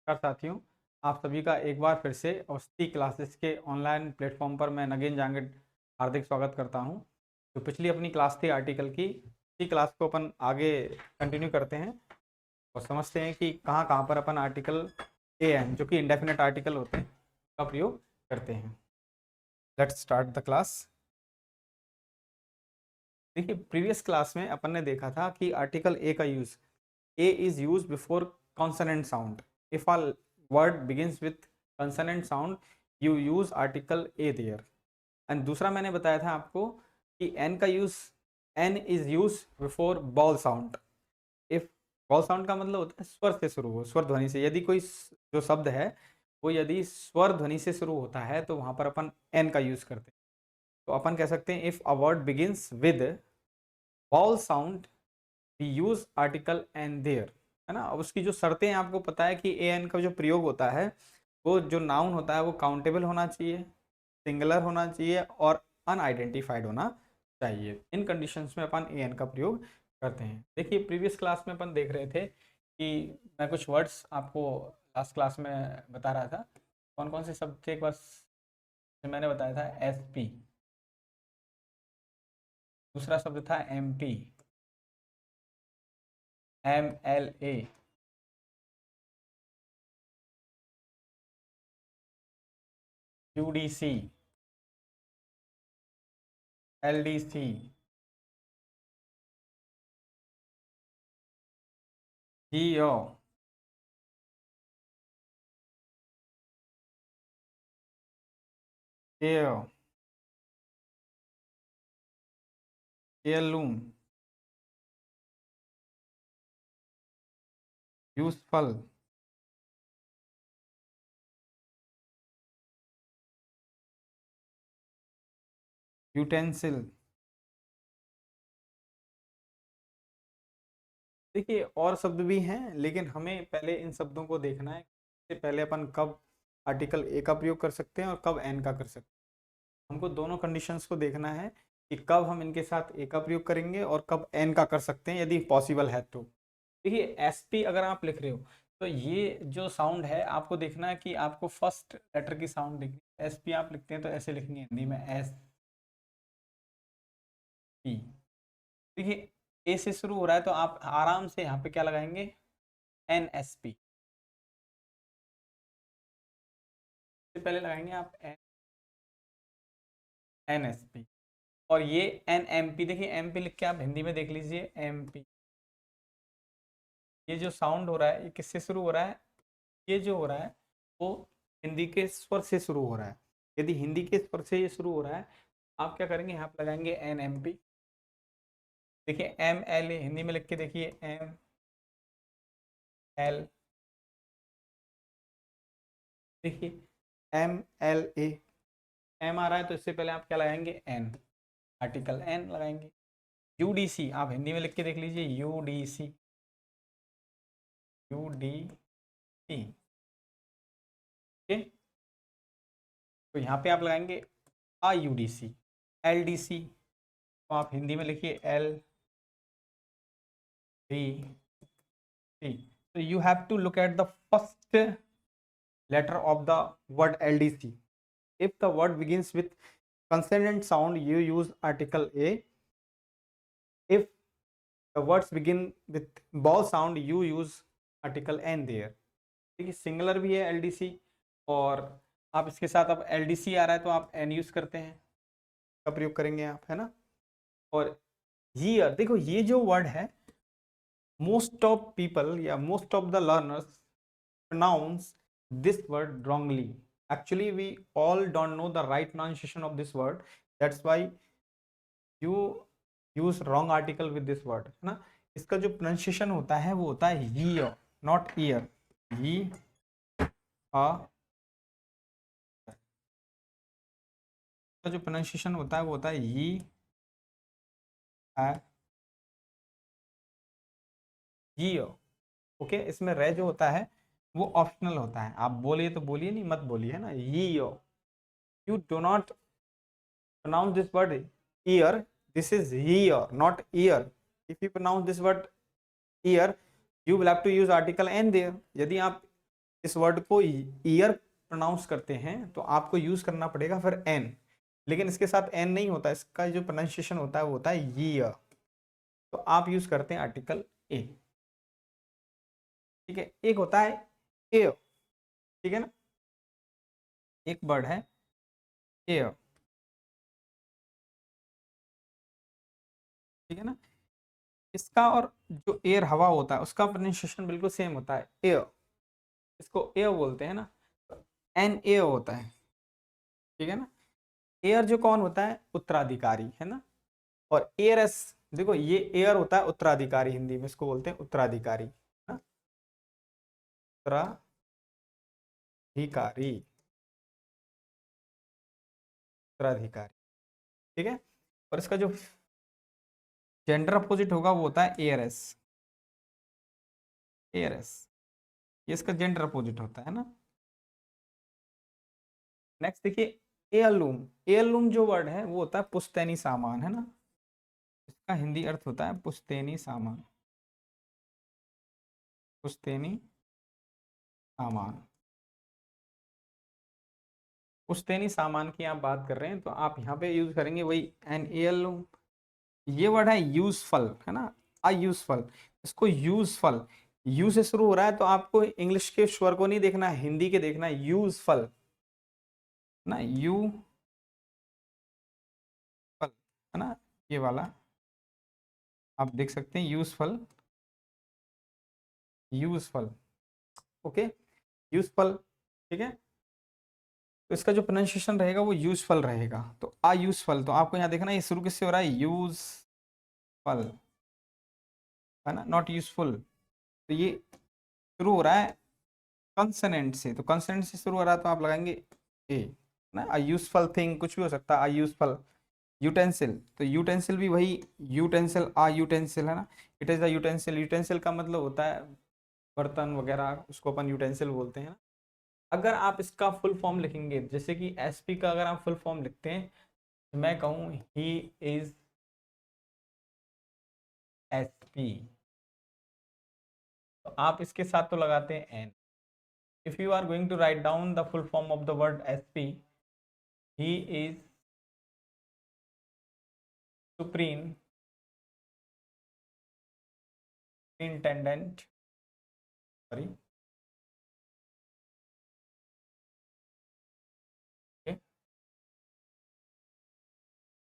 नमस्कार साथियों, आप सभी का एक बार फिर से अवस्थी क्लासेस के ऑनलाइन प्लेटफॉर्म पर मैं नगेन जांगड़ हार्दिक स्वागत करता हूं। जो पिछली अपनी क्लास थी आर्टिकल की, इसी क्लास को अपन आगे कंटिन्यू करते हैं और समझते हैं कि कहां कहां पर अपन आर्टिकल ए एन जो कि इंडेफिनेट आर्टिकल होते हैं का प्रयोग करते हैं। Let's start the class. देखिए, प्रीवियस क्लास में अपन ने देखा था कि आर्टिकल ए का use, A is use before consonant sound. If a word begins with consonant sound, you use article a there. And दूसरा मैंने बताया था आपको कि n का use, n is use before ball sound. If ball sound का मतलब होता है स्वर से शुरू हो, स्वर ध्वनि से। यदि कोई जो शब्द है वो यदि स्वर ध्वनि से शुरू होता है तो वहां पर अपन n का यूज करते हैं। तो अपन कह सकते हैं if a word begins with vowel sound we use article an there, है ना। अब उसकी जो शर्तें हैं आपको पता है कि ए एन का जो प्रयोग होता है वो जो नाउन होता है वो काउंटेबल होना चाहिए, सिंगुलर होना चाहिए और अनआइडेंटिफाइड होना चाहिए। इन कंडीशंस में अपन ए एन का प्रयोग करते हैं। देखिए, प्रीवियस क्लास में अपन देख रहे थे कि मैं कुछ वर्ड्स आपको लास्ट क्लास में बता रहा था। कौन कौन से शब्द थे, एक बार मैंने बताया था एस पी, दूसरा शब्द था M P, M L A, UDC, LDC, GO, AO, heirloom, useful, utensil. देखिए, और शब्द भी हैं लेकिन हमें पहले इन शब्दों को देखना है। इससे पहले अपन कब आर्टिकल ए का प्रयोग कर सकते हैं और कब एन का कर सकते हैं। हमको दोनों कंडीशंस को देखना है कि कब हम इनके साथ ए का प्रयोग करेंगे और कब एन का कर सकते हैं यदि पॉसिबल है तो। देखिए, एस पी अगर आप लिख रहे हो तो ये जो साउंड है आपको देखना है कि आपको फर्स्ट लेटर की साउंड लिखनी है। एस पी आप लिखते हैं तो ऐसे लिखनी है हिंदी में, एस पी। देखिए, ए से शुरू हो रहा है तो आप आराम से यहाँ पे क्या लगाएंगे, एन एस पी से पहले लगाएंगे आप एन एस पी। और ये एन एम पी, देखिए एम पी लिख के आप हिंदी में देख लीजिए, एम पी। ये जो साउंड हो रहा है ये किससे शुरू हो रहा है, ये जो हो रहा है वो हिंदी के स्वर से शुरू हो रहा है। यदि हिंदी के स्वर से ये शुरू हो रहा है आप क्या करेंगे, यहाँ पे लगाएंगे एन एम पी। देखिए, एम एल ए हिंदी में लिख के देखिए, एम एल, देखिए एम एल ए, एम आ रहा है तो इससे पहले आप क्या लगाएंगे, एन, आर्टिकल एन लगाएंगे। यूडीसी आप हिंदी में लिख के देख लीजिए, यूडीसी, यूडीसी, ठीक। तो यहाँ पे आप लगाएंगे आईयूडीसी। एलडीसी तो आप हिंदी में लिखिए एल डी सी। तो you have to look at the first letter of the word LDC. If the word begins with consonant sound, you use article A. If the words begin with vowel sound, you use article N there. ठीक है, singular भी है LDC और आप इसके साथ अब LDC आ रहा है तो आप N यूज करते हैं, का प्रयोग करेंगे आप, है ना। और year, देखो ये जो वर्ड है, मोस्ट ऑफ पीपल या most of the learners pronounce this word wrongly. Actually, we all don't know the right pronunciation of this word. That's why you use wrong article with this word, है ना। इसका जो pronunciation होता है वो होता है year, not ear. ये का जो pronunciation होता है वो होता है ये year. ओके, इसमें रे जो होता है वो ऑप्शनल होता है, आप बोलिए तो बोलिए, नहीं मत बोलिए, है ना। year. You do not pronounce this word ear. This is here, not ear. If you pronounce this word ear, you will have to use article n there. यदि आप इस वर्ड को ईयर प्रोनाउंस करते हैं तो आपको यूज करना पड़ेगा फिर एन, लेकिन इसके साथ एन नहीं होता, इसका जो प्रोनाउंसिएशन होता है वो होता है ईयर, तो आप यूज करते हैं आर्टिकल ए। ठीक है, एक होता है एयर, ठीक है ना, एक वर्ड है एयर, ठीक है ना, इसका और जो एयर हवा होता है उसका प्रोनाउंसिएशन बिल्कुल सेम होता है एयर, इसको एयर बोलते हैं ना, एन एयर होता है, ठीक है ना। एयर जो कौन होता है, उत्तराधिकारी, है ना, और एयरएस, देखो ये एयर होता है उत्तराधिकारी, हिंदी में इसको बोलते हैं उत्तराधिकारी, है ना, उत्तराधिकारी, उत्तराधिकारी, ठीक है। और इसका जो जेंडर अपोजिट होगा वो होता है एयरएस, एयरएस, ये इसका जेंडर अपोजिट होता है ना। नेक्स्ट देखिए एयरलूम, एयरलूम जो वर्ड है वो होता है पुश्तैनी सामान, है ना, इसका हिंदी अर्थ होता है पुश्तैनी सामान, पुश्तैनी सामान, पुश्तैनी सामान की आप बात कर रहे हैं तो आप यहाँ पे यूज करेंगे वही एन एयरलूम। ये वर्ड है यूजफल, है ना, आ यूजफल, इसको यूजफल, यू से शुरू हो रहा है तो आपको इंग्लिश के स्वर को नहीं देखना है, हिंदी के देखना है, यूजफल ना, यूफल, है ना, ये वाला आप देख सकते हैं यूजफल, यूजफल, ओके, यूजफल, ठीक है। तो इसका जो प्रोनाउंसिएशन रहेगा वो यूजफल रहेगा, तो आ यूजफल, तो आपको यहाँ देखना ये शुरू किससे हो रहा है, यूजफल, है ना, नॉट यूजफुल, तो ये शुरू हो रहा है कंसोनेंट से, तो कंसोनेंट से शुरू हो रहा है तो आप लगाएंगे ए ना, अ यूजफुल थिंग कुछ भी हो सकता है, अ यूजफुल यूटेंसिल, तो यूटेंसिल भी वही यूटेंसिल, आ यूटेंसिल, है ना, it is the utensil, utensil का मतलब होता है बर्तन वगैरह, उसको अपन यूटेंसिल बोलते हैं ना। अगर आप इसका फुल फॉर्म लिखेंगे, जैसे कि एसपी का अगर आप फुल फॉर्म लिखते हैं, मैं कहूँ ही इज एसपी, तो आप इसके साथ तो लगाते हैं an. If you are going to write down the full form of the word SP, he is superintendent, sorry,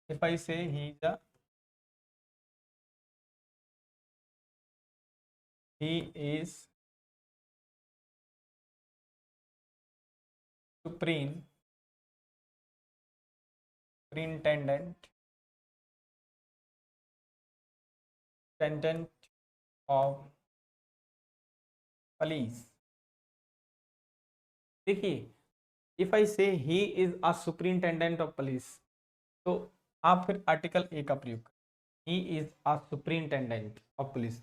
if I say he is supreme superintendent of police, देखिए if I से ही is a superintendent of police, तो आप फिर article a का प्रयोग करें, ही is a superintendent of police,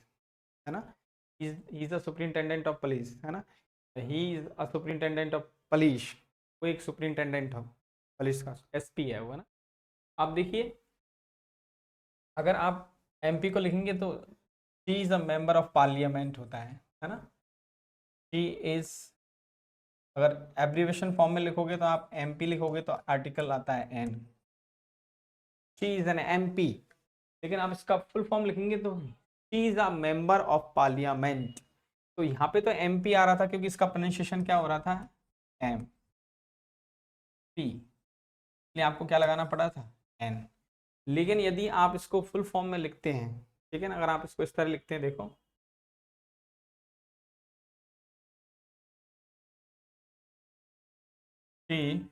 है ना, he is a superintendent of police, है ना, he is a superintendent of police, वो एक सुपरिंटेंडेंट हो पुलिस का, एसपी है वो, है ना। आप देखिए अगर आप एमपी को लिखेंगे तो she is a member of parliament होता है ना, शी इज, अगर एब्रीवेशन फॉर्म में लिखोगे तो आप एमपी लिखोगे तो आर्टिकल आता है an, she is an MP, लेकिन आप इसका फुल फॉर्म लिखेंगे तो she is a member of parliament, तो यहाँ पे तो एमपी आ रहा था क्योंकि इसका प्रोनाउंसिएशन क्या हो रहा था, एम पी, इसलिए आपको क्या लगाना पड़ा था, एन। लेकिन यदि आप इसको फुल फॉर्म में लिखते हैं, ठीक है ना, अगर आप इसको इस तरह लिखते हैं, देखो she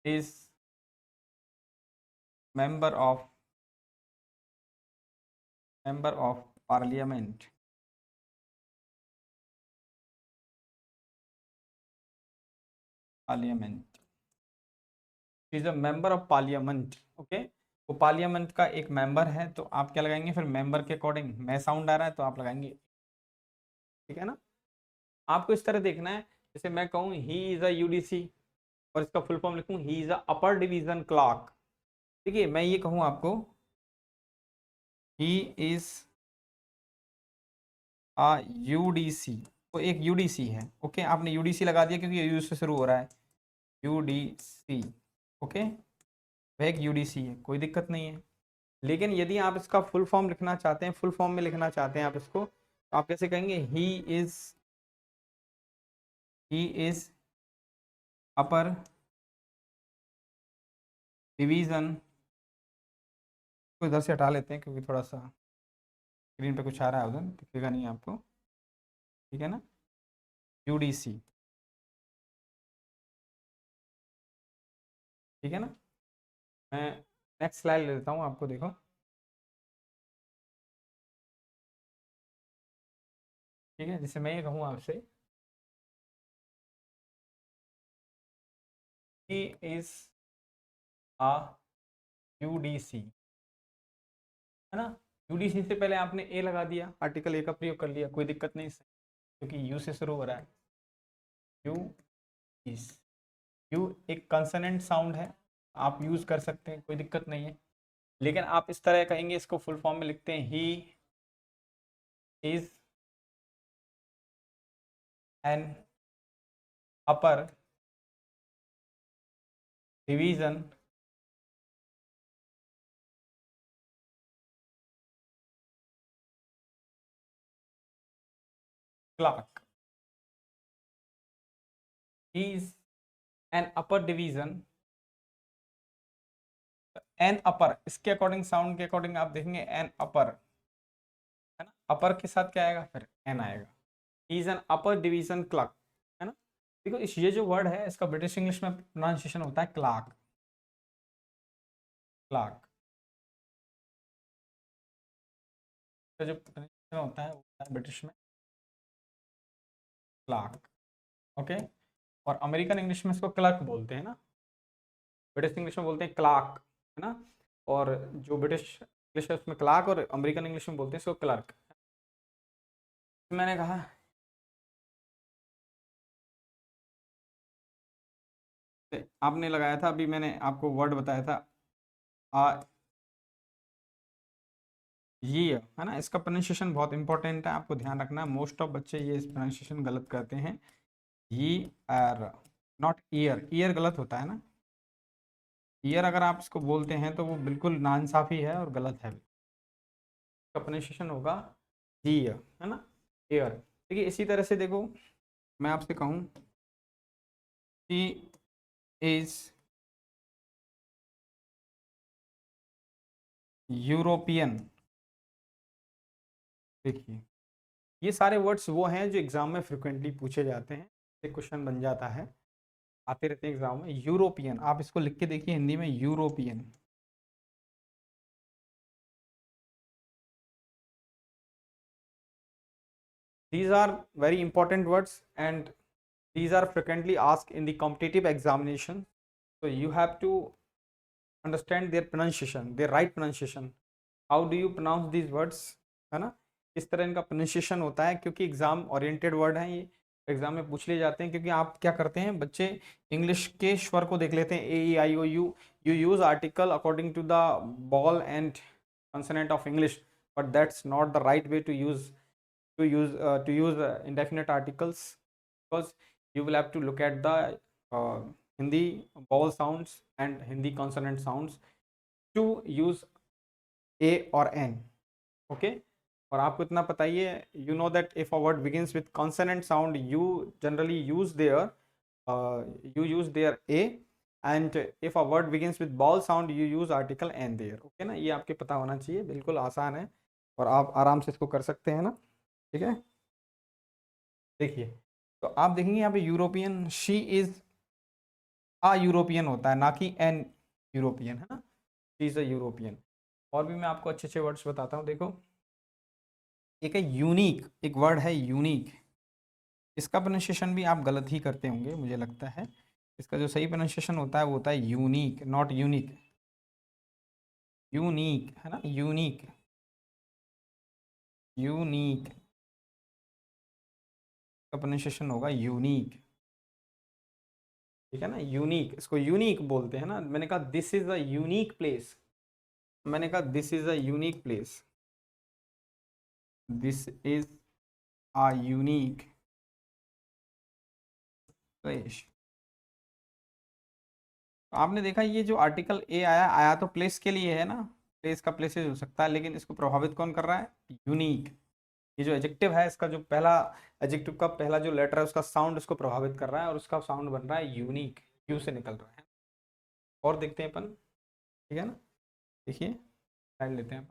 is member of, member of parliament, parliament, is a member of parliament, okay, वो पार्लियामेंट का एक मेंबर है, तो आप क्या लगाएंगे फिर मेंबर के अकॉर्डिंग, मैं साउंड आ रहा है तो आप लगाएंगे, ठीक है ना। आपको इस तरह देखना है, जैसे मैं कहूँ ही इज अ यूडीसी और इसका फुल फॉर्म लिखूँ ही is a upper division clerk, देखिए मैं ये कहूँ आपको ही इज यूडीसी, तो एक यूडीसी है। ओके, आपने यूडीसी लगा दिया क्योंकि यू से शुरू हो रहा है, यूडीसी। ओके, वह एक यूडीसी है, कोई दिक्कत नहीं है। लेकिन यदि आप इसका फुल फॉर्म लिखना चाहते हैं, फुल फॉर्म में लिखना चाहते हैं आप इसको, तो आप कैसे कहेंगे? ही इज अपर डिवीजन, को इधर से हटा लेते हैं क्योंकि थोड़ा सा स्क्रीन पे कुछ आ रहा है, उधर दिखेगा नहीं आपको, ठीक है ना? यूडीसी, ठीक है ना? मैं नेक्स्ट स्लाइड ले लेता हूँ, आपको देखो। ठीक है, जिससे मैं ये कहूँ आपसे, ही इज अ यूडीसी, है ना? यूडीसी से पहले आपने ए लगा दिया, आर्टिकल ए का प्रयोग कर लिया, कोई दिक्कत नहीं, क्योंकि यू से शुरू हो रहा है। यू इज, यू एक कंसोनेंट साउंड है, आप यूज कर सकते हैं, कोई दिक्कत नहीं है। लेकिन आप इस तरह कहेंगे, इसको फुल फॉर्म में लिखते हैं, he is an upper division clerk. He is an upper division, an upper, इसके अकॉर्डिंग, साउंड के अकॉर्डिंग आप देखेंगे एन अपर, है ना? अपर के साथ क्या आएगा? फिर एन आएगा। He is an upper division clerk, है ना? देखो, इस ये जो वर्ड है, इसका ब्रिटिश इंग्लिश में प्रोनाउंसिएशन होता है क्लार्क, क्लार्क का जो pronunciation होता है वो होता है ब्रिटिश में क्लार्क। ओके, और अमेरिकन इंग्लिश में इसको क्लर्क बोलते हैं ना, ब्रिटिश इंग्लिश में बोलते हैं क्लार्क, है ना? और जो ब्रिटिश इंग्लिश है उसमें क्लार्क, और अमेरिकन इंग्लिश में बोलते हैं इसको क्लर्क। मैंने कहा आपने लगाया था, अभी मैंने आपको वर्ड बताया था आ ये, है ना? इसका प्रोनाउंसिएशन बहुत इंपॉर्टेंट है, आपको ध्यान रखना है। मोस्ट ऑफ बच्चे ये प्रोनाउंसिएशन गलत करते हैं, ये आर, नॉट ईयर, ईयर गलत होता है ना। ईयर अगर आप इसको बोलते हैं तो वो बिल्कुल नाइंसाफ़ी है और गलत है। इसका प्रोनाउंसिएशन होगा ईयर, है ना? ईयर। देखिए, इसी तरह से देखो, मैं आपसे कहूँ कि इज यूरोपियन, देखिए ये सारे वर्ड्स वो हैं जो एग्जाम में फ्रिक्वेंटली पूछे जाते हैं, एक क्वेश्चन बन जाता है, आते रहते हैं एग्जाम में। यूरोपियन, आप इसको लिख के देखिए हिंदी में, European. These are very important words, and these are frequently asked in the competitive examination. So you have to understand their pronunciation, their right pronunciation. How do you pronounce these words, है ना? इस तरह इनका pronunciation होता है, क्योंकि exam oriented word हैं ये, एग्जाम में पूछ लिए जाते हैं। क्योंकि आप क्या करते हैं बच्चे, इंग्लिश के स्वर को देख लेते हैं, A E I O U, you use article according to the vowel and consonant of English, but that's not the right way to use indefinite articles, because you will have to look at the Hindi vowel sounds and Hindi consonant sounds to use a or n. Okay, और आपको इतना पता ही है, you know that if a word begins with consonant sound, you generally use their a, and if a word begins with vowel sound, you use article n there. Okay ना, ये आपके पता होना चाहिए, बिल्कुल आसान है और आप आराम से इसको कर सकते हैं ना। ठीक है, देखिए, तो आप देखेंगे यहाँ पे European, she is a European होता है, ना कि एन यूरोपियन, है ना? She is a European. और भी मैं आपको अच्छे अच्छे वर्ड्स बताता हूँ, देखो एक है यूनिक, एक वर्ड है यूनिक, इसका प्रोनाउंसिएशन भी आप गलत ही करते होंगे मुझे लगता है। इसका जो सही प्रोनाउंसिएशन होता है वो होता है यूनिक, नॉट यूनिक, यूनिक, है ना? यूनिक, यूनिक का प्रोनाउंसिएशन होगा यूनिक, ठीक है ना? यूनिक, इसको यूनिक बोलते हैं ना। मैंने कहा this is a unique place, मैंने कहा this is a unique place, this is are unique place। आपने देखा ये जो आर्टिकल ए आया आया तो प्लेस के लिए है ना, प्लेस का प्लेसेस हो सकता है, लेकिन इसको प्रभावित कौन कर रहा है, यूनिक। ये जो एडजेक्टिव है इसका जो पहला एडजेक्टिव का पहला जो लेटर है उसका साउंड इसको प्रभावित कर रहा है और उसका साउंड बन रहा है यूनिक, यू से निकल रहा है। और देखते हैं अपन, ठीक है ना, देखिए स्लाइड लेते हैं।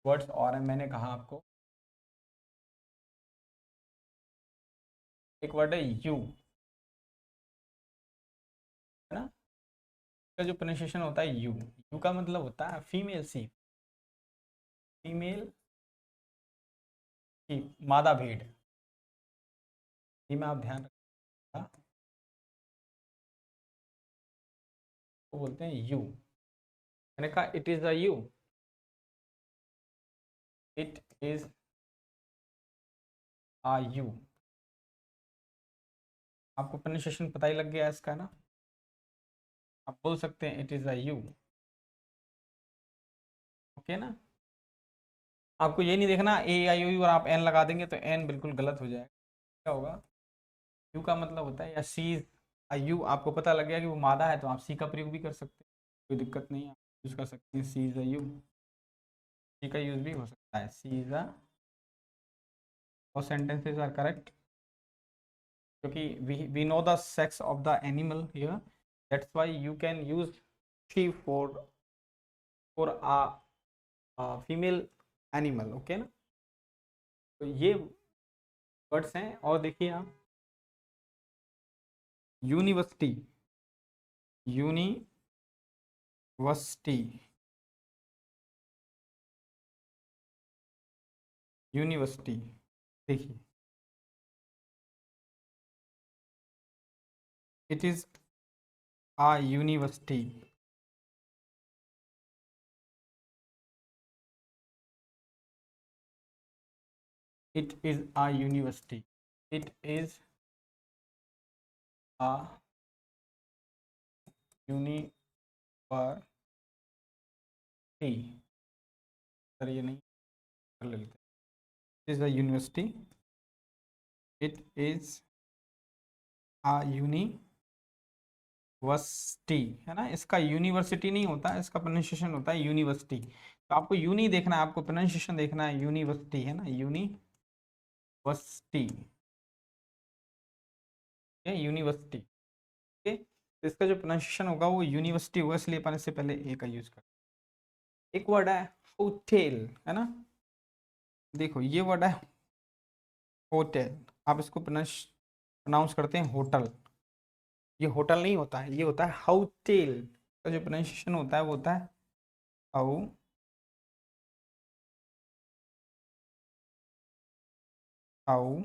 वर्ड्स और हैं, मैंने कहा आपको एक वर्ड है यू, है ना, इसका जो प्रोनाउंसिएशन होता है यू, यू का मतलब होता है फीमेल सी, फीमेल की मादा भेड़, में आप ध्यान रखना, वो बोलते हैं यू। मैंने कहा it is a you, it is a you. आपको प्रोनाउंसिएशन पता ही लग गया इसका ना, आप बोल सकते हैं it is a you, okay ना। आपको ये नहीं देखना ए आई यू और आप एन लगा देंगे तो एन बिल्कुल गलत हो जाएगा। क्या होगा, यू का मतलब होता है या सी, यू आपको पता लग गया कि वो मादा है तो आप सी का प्रयोग भी कर सकते हैं, कोई दिक्कत नहीं है, आप यूज कर सकते हैं सी इज अ यू, सी का यूज भी हो सकता है, सी इज अ, और सेंटेंसेस आर करेक्ट क्योंकि we know the sex of the animal here, that's why you can use she for a female animal, okay ना। तो ये वर्ड्स हैं। और देखिए आप, यूनिवर्सिटी, यूनिवर्सिटी, यूनिवर्सिटी, देखिए it is a university, it is a university, it is a university, sir ये नहीं कर लेते, it is a university, it is a university, है ना, इसका यूनिवर्सिटी नहीं होता, इसका प्रोनाउंसिएशन होता है यूनिवर्सिटी। तो आपको यू नहीं देखना है, आपको प्रोनाउंसिएशन देखना है, यूनिवर्सिटी, है ना, यूनिवर्सिटी, यूनिवर्सिटी, ओके। तो इसका जो प्रोनाउंसिएशन होगा वो यूनिवर्सिटी होगा, इसलिए अपन इससे पहले ए का यूज कर। एक वर्ड है होटेल, है ना, देखो ये वर्ड है होटल, आप इसको प्रोनाउंस करते हैं होटल, ये होटल नहीं होता है, ये होता है होटेल, का जो प्रोनाउंसिएशन होता है वो होता है हाउ, हाउ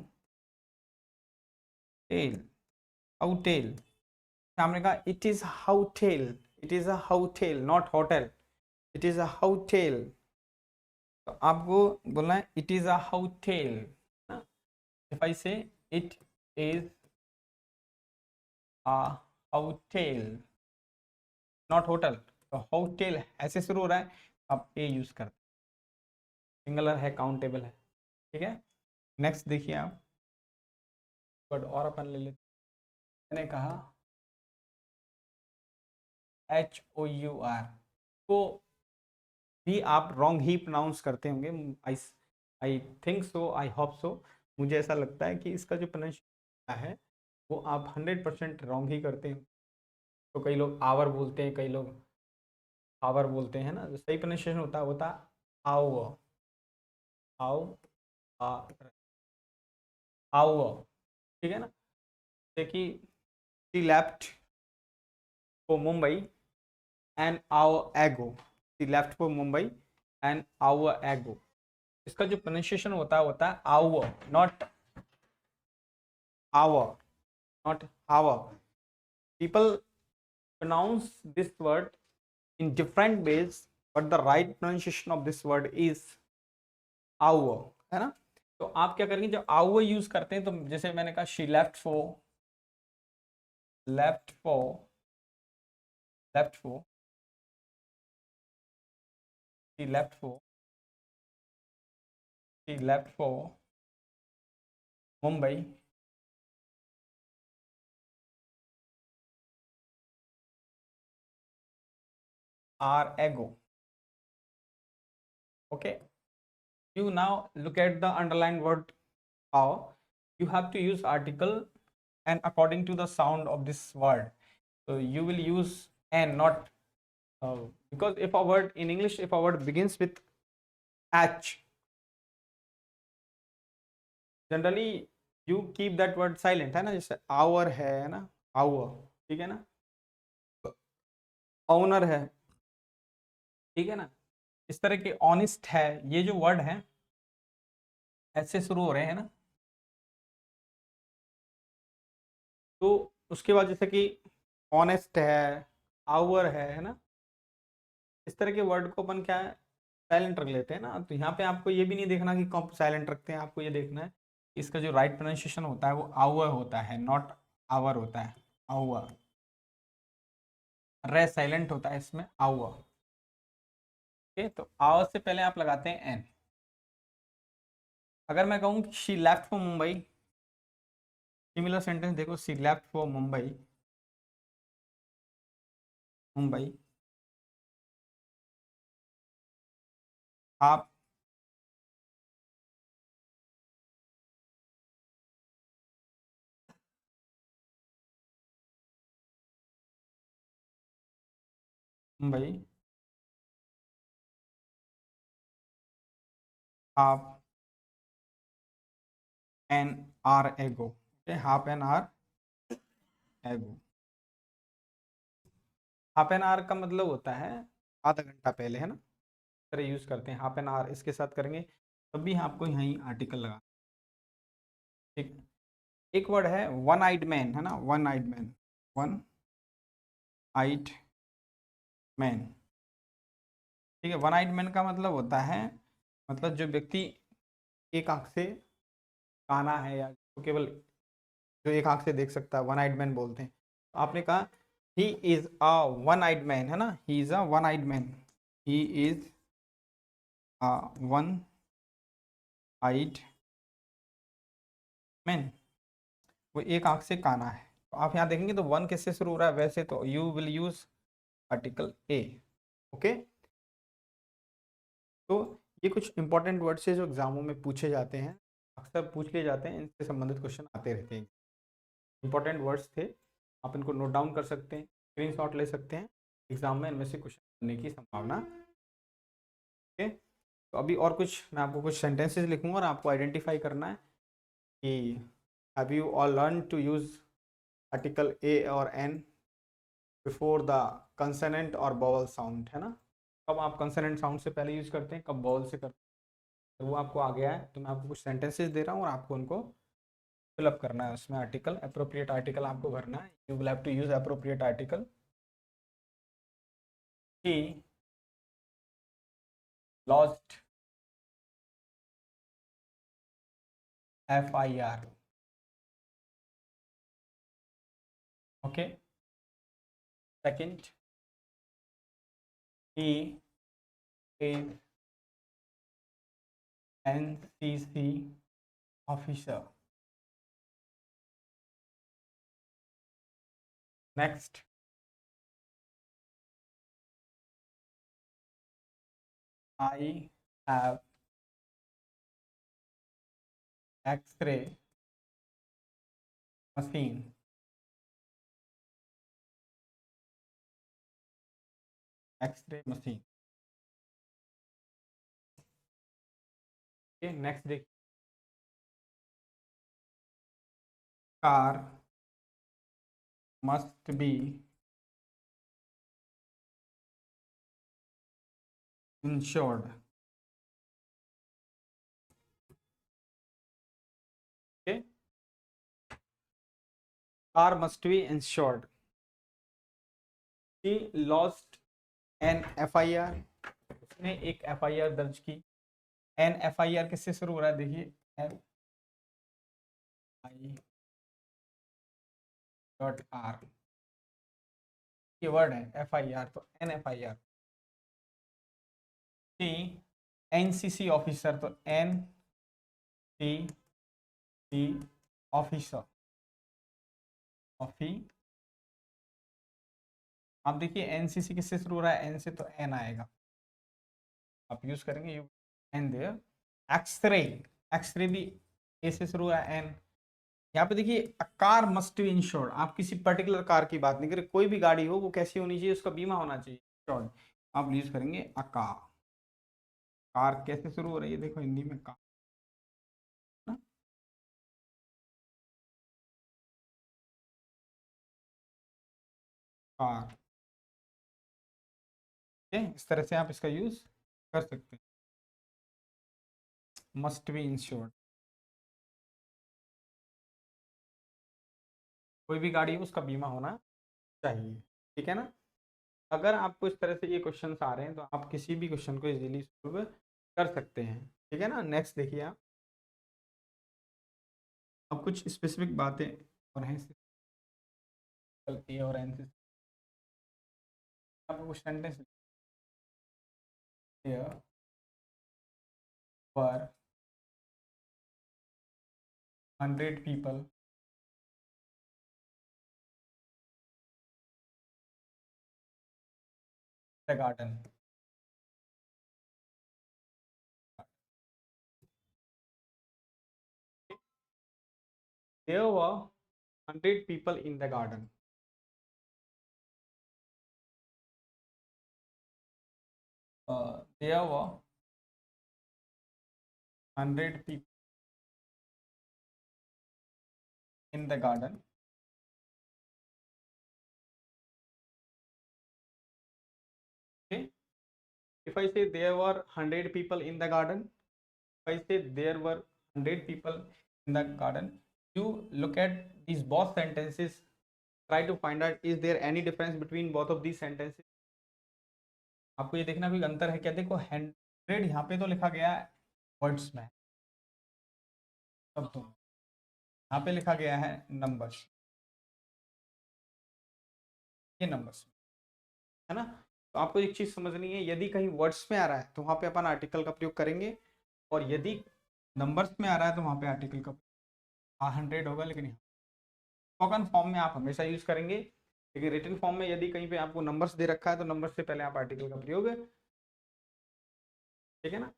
टेल, होटेल। हमने कहा it is hotel, it is a hotel not hotel, it is a hotel, तो आपको बोलना है it is a hotel. If I say it is a hotel not hotel, तो होटेल ऐसे शुरू हो रहा है, आप ए यूज करते हैं, सिंगुलर है, काउंटेबल है, ठीक है। नेक्स्ट देखिए आप, वर्ड और अपन ले लेते, मैंने कहा एच ओ यू आर, को भी आप रॉन्ग ही प्रोनाउंस करते होंगे, आई I think so, I hope so, मुझे ऐसा लगता है कि इसका जो प्रोनाउंसिएशन है वो आप 100% रॉन्ग ही करते हैं। तो कई लोग आवर बोलते हैं, कई लोग आवर बोलते हैं ना, जो सही प्रोनाउंसिएशन होता है आओ, आओ, आओ, ठीक है ना। देखिए she left for Mumbai an hour ago, she left for Mumbai an hour ago, इसका जो प्रोनाउंसिएशन होता है hour, not hour, not hour. People pronounce this word in different ways, but the right pronunciation of this word is our, है ना। तो आप क्या करेंगे जब our यूज करते हैं, तो जैसे मैंने कहा she left for, left for, left for, she left for, she left for Mumbai, hour ago. Okay, you now look at the underlined word how. You have to use article and according to the sound of this word. So you will use and not because if a word in English, if a word begins with h, generally you keep that word silent, है ना. जैसे hour है ना, hour, ठीक है ना. Honour है, ठीक है ना. इस तरह के ऑनेस्ट है, ये जो वर्ड है ऐसे शुरू हो रहे हैं ना. तो उसके बाद जैसे कि ऑनेस्ट है, आवर है ना. इस तरह के वर्ड को अपन क्या है, साइलेंट रख लेते हैं ना. तो यहाँ पे आपको ये भी नहीं देखना कि कब साइलेंट रखते हैं, आपको ये देखना है इसका जो राइट प्रोनाउंसिएशन होता है वो आवर होता है, नॉट आवर होता है. आवर, रे साइलेंट होता है इसमें, आवर. ओके, तो आवर से पहले आप लगाते हैं एन. अगर मैं कहूँ she left for Mumbai, similar sentence देखो, she left for Mumbai, Mumbai. आप मुंबई, आप an hour ago. Half an hour ago. Half an hour का मतलब होता है आधा घंटा पहले, है ना. तरह यूज करते हैं हाफ एन आवर, इसके साथ करेंगे तब भी आपको यहीं आर्टिकल लगा. ठीक. एक वर्ड है वन आइड मैन, है ना. One eyed man, one eyed man. ठीक है. वन आइड मैन का मतलब होता है, मतलब जो व्यक्ति एक आंख से काना है या जो केवल जो एक आंख से देख सकता है, वन आइड मैन बोलते हैं. तो आपने कहा he is a one eyed man, है ना. He is a one eyed man, he is a one eyed man. वो एक आंख से काना है. तो आप यहाँ देखेंगे तो वन किससे शुरू हो रहा है, वैसे तो you will use article A. Okay. तो ये कुछ इंपॉर्टेंट वर्ड्स है जो एग्जामों में पूछे जाते हैं, अक्सर पूछ लिए जाते हैं, इनसे संबंधित क्वेश्चन आते रहते हैं. इंपॉर्टेंट वर्ड्स थे, आप इनको नोट डाउन कर सकते हैं, स्क्रीनशॉट ले सकते हैं. एग्जाम में इनमें से क्वेश्चन बनने की संभावना. ओके. तो अभी और कुछ मैं आपको कुछ सेंटेंसेस लिखूंगा और आपको आइडेंटिफाई करना है कि have you all learn to use article A और एन बिफोर द कंसोनेंट और वोवेल साउंड, है ना. कब आप कंसोनेंट साउंड से पहले यूज करते हैं, कब वोवेल से करते हैं, तो वो आपको आ गया है. तो मैं आपको कुछ सेंटेंसेस दे रहा हूँ और आपको उनको फिलअप करना है. उसमें आर्टिकल, अप्रोप्रिएट आर्टिकल आपको भरना है. You will have to use appropriate article. He lost FIR. Okay. Second, he is NCC officer. Next, I have X-ray machine. X-ray machine. Okay, next देखिए, car must be insured. Okay, car must be insured. He lost an FIR. उसने एक FIR दर्ज की. N FIR किससे शुरू हो रहा है, देखिए, FI.R. ये वर्ड है FIR, तो NFIR. टी NCC ऑफिसर, तो NCC ऑफिसर, ऑफी, आप देखिए एनसीसी किससे शुरू हो रहा है, एन से, तो एन आएगा, आप यूज करेंगे you an there. X-ray, x-ray भी ए से शुरू हो रहा है, एन। यहाँ पे देखिए a car must be insured, आप किसी पर्टिकुलर कार की बात नहीं करें, कोई भी गाड़ी हो वो कैसी होनी चाहिए, उसका बीमा होना चाहिए, इंश्योर्ड। आप यूज करेंगे अ कार। कार कैसे शुरू हो रही है, देखो हिंदी में कार ना, कार। ठीक है, इस तरह से आप इसका यूज कर सकते हैं, मस्ट बी इंश्योर्ड। कोई भी गाड़ी हो उसका बीमा होना चाहिए, ठीक है ना। अगर आपको इस तरह से ये क्वेश्चन आ रहे हैं तो आप किसी भी क्वेश्चन को इजीली सॉल्व कर सकते हैं, ठीक है ना। नेक्स्ट देखिए आप, अब कुछ स्पेसिफिक बातें और हैं, ए और एन से आपको कुछ सेंटेंस पर 100 people the garden, there were 100 people in the garden, there were 100 people in the garden, okay. If I say there were 100 people in the garden, if I say there were 100 people in the garden, you look at these both sentences, try to find out is there any difference between both of these sentences। आपको ये देखना कोई अंतर है क्या, देखो 100 यहाँ पे तो लिखा गया है वर्ड्स में, तब तो यहाँ पे लिखा गया है नंबर्स, ये नंबर्स है ना। तो आपको एक चीज समझनी है, यदि कहीं वर्ड्स में आ रहा है तो वहां पे अपन आर्टिकल का प्रयोग करेंगे, और यदि नंबर्स में आ रहा है तो वहां पे आर्टिकल का 100 होगा, लेकिन स्पोकन फॉर्म में आप हमेशा यूज करेंगे, लेकिन रिटन फॉर्म में यदि कहीं पे आपको नंबर्स दे रखा है तो नंबर से पहले आप आर्टिकल का प्रयोग, ठीक है ना।